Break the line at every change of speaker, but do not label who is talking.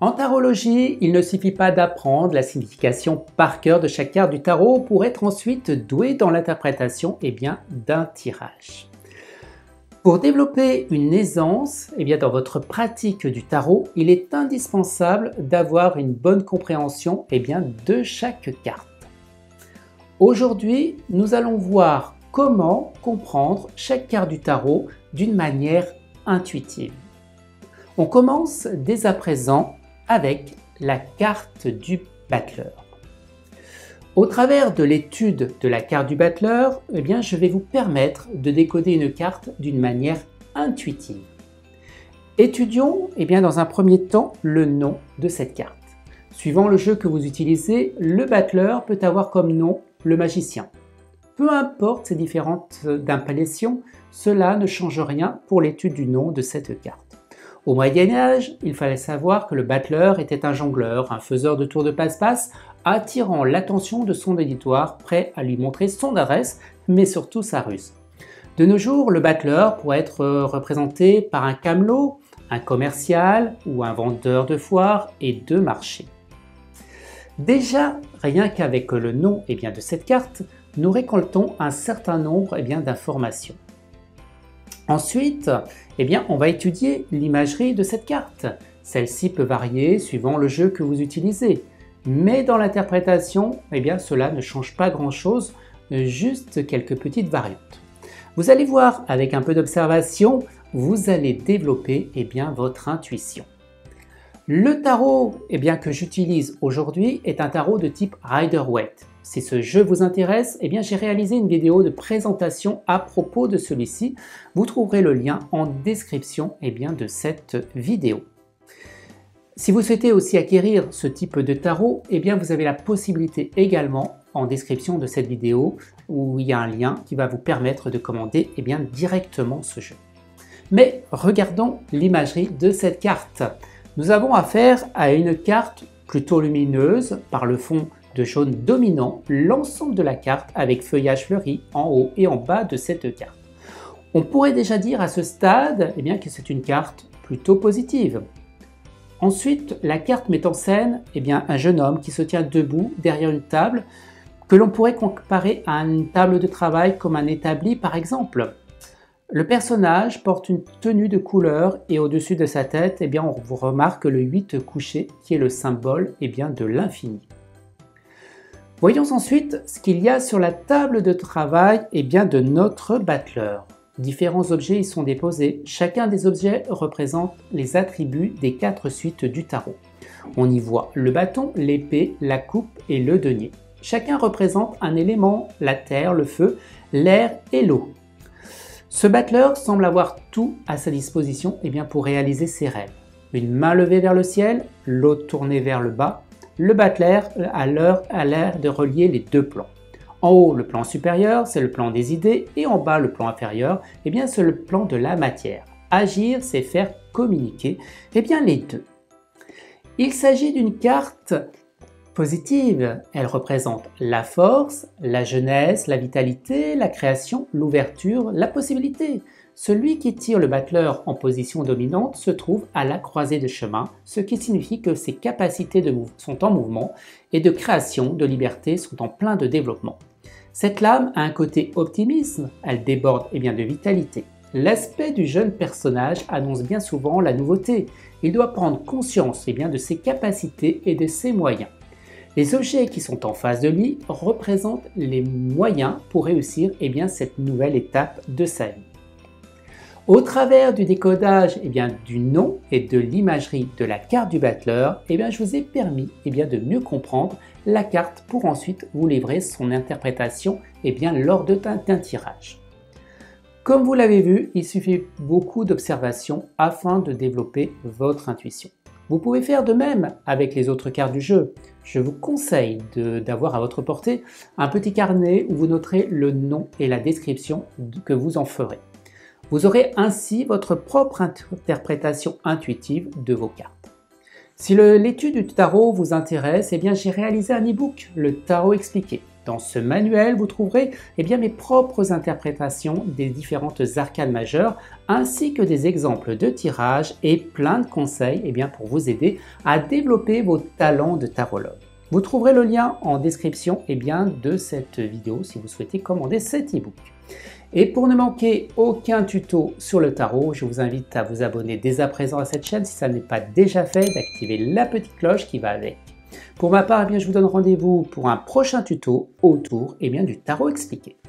En tarologie, il ne suffit pas d'apprendre la signification par cœur de chaque carte du tarot pour être ensuite doué dans l'interprétation d'un tirage. Pour développer une aisance dans votre pratique du tarot, il est indispensable d'avoir une bonne compréhension de chaque carte. Aujourd'hui, nous allons voir comment comprendre chaque carte du tarot d'une manière intuitive. On commence dès à présent avec la carte du battleur. Au travers de l'étude de la carte du battleur, je vais vous permettre de décoder une carte d'une manière intuitive. Étudions dans un premier temps le nom de cette carte. Suivant le jeu que vous utilisez, le battleur peut avoir comme nom le magicien. Peu importe ces différentes impressions, cela ne change rien pour l'étude du nom de cette carte. Au Moyen-Âge, il fallait savoir que le battleur était un jongleur, un faiseur de tours de passe-passe, attirant l'attention de son auditoire, prêt à lui montrer son adresse, mais surtout sa ruse. De nos jours, le battleur pourrait être représenté par un camelot, un commercial ou un vendeur de foire et de marché. Déjà, rien qu'avec le nom de cette carte, nous récoltons un certain nombre d'informations. Ensuite, on va étudier l'imagerie de cette carte. Celle-ci peut varier suivant le jeu que vous utilisez. Mais dans l'interprétation, cela ne change pas grand-chose, juste quelques petites variantes. Vous allez voir, avec un peu d'observation, vous allez développer votre intuition. Le tarot que j'utilise aujourd'hui est un tarot de type Rider-Waite. Si ce jeu vous intéresse, j'ai réalisé une vidéo de présentation à propos de celui-ci. Vous trouverez le lien en description de cette vidéo. Si vous souhaitez aussi acquérir ce type de tarot, vous avez la possibilité également en description de cette vidéo où il y a un lien qui va vous permettre de commander directement ce jeu. Mais regardons l'imagerie de cette carte. Nous avons affaire à une carte plutôt lumineuse par le fond de jaune dominant l'ensemble de la carte avec feuillage fleuri en haut et en bas de cette carte. On pourrait déjà dire à ce stade que c'est une carte plutôt positive. Ensuite, la carte met en scène un jeune homme qui se tient debout derrière une table que l'on pourrait comparer à une table de travail comme un établi par exemple. Le personnage porte une tenue de couleur et au-dessus de sa tête, on remarque le 8 couché qui est le symbole de l'infini. Voyons ensuite ce qu'il y a sur la table de travail de notre battleur. Différents objets y sont déposés. Chacun des objets représente les attributs des 4 suites du tarot. On y voit le bâton, l'épée, la coupe et le denier. Chacun représente un élément, la terre, le feu, l'air et l'eau. Ce battleur semble avoir tout à sa disposition pour réaliser ses rêves. Une main levée vers le ciel, l'autre tournée vers le bas. Le battleur a l'air de relier les deux plans. En haut, le plan supérieur, c'est le plan des idées, et en bas, le plan inférieur, c'est le plan de la matière. Agir, c'est faire communiquer, les deux. Il s'agit d'une carte positive. Elle représente la force, la jeunesse, la vitalité, la création, l'ouverture, la possibilité. Celui qui tire le battleur en position dominante se trouve à la croisée de chemin, ce qui signifie que ses capacités sont en mouvement et de création, de liberté sont en plein de développement. Cette lame a un côté optimisme, elle déborde de vitalité. L'aspect du jeune personnage annonce bien souvent la nouveauté. Il doit prendre conscience de ses capacités et de ses moyens. Les objets qui sont en face de lui représentent les moyens pour réussir cette nouvelle étape de sa vie. Au travers du décodage du nom et de l'imagerie de la carte du battleur, je vous ai permis de mieux comprendre la carte pour ensuite vous livrer son interprétation lors d'un tirage. Comme vous l'avez vu, il suffit beaucoup d'observation afin de développer votre intuition. Vous pouvez faire de même avec les autres cartes du jeu. Je vous conseille d'avoir à votre portée un petit carnet où vous noterez le nom et la description que vous en ferez. Vous aurez ainsi votre propre interprétation intuitive de vos cartes. Si l'étude du tarot vous intéresse, j'ai réalisé un e-book, le tarot expliqué. Dans ce manuel, vous trouverez mes propres interprétations des différentes arcanes majeures ainsi que des exemples de tirage et plein de conseils pour vous aider à développer vos talents de tarologue. Vous trouverez le lien en description de cette vidéo si vous souhaitez commander cet e-book. Et pour ne manquer aucun tuto sur le tarot, je vous invite à vous abonner dès à présent à cette chaîne si ça n'est pas déjà fait, d'activer la petite cloche qui va avec. Pour ma part, je vous donne rendez-vous pour un prochain tuto autour du tarot expliqué.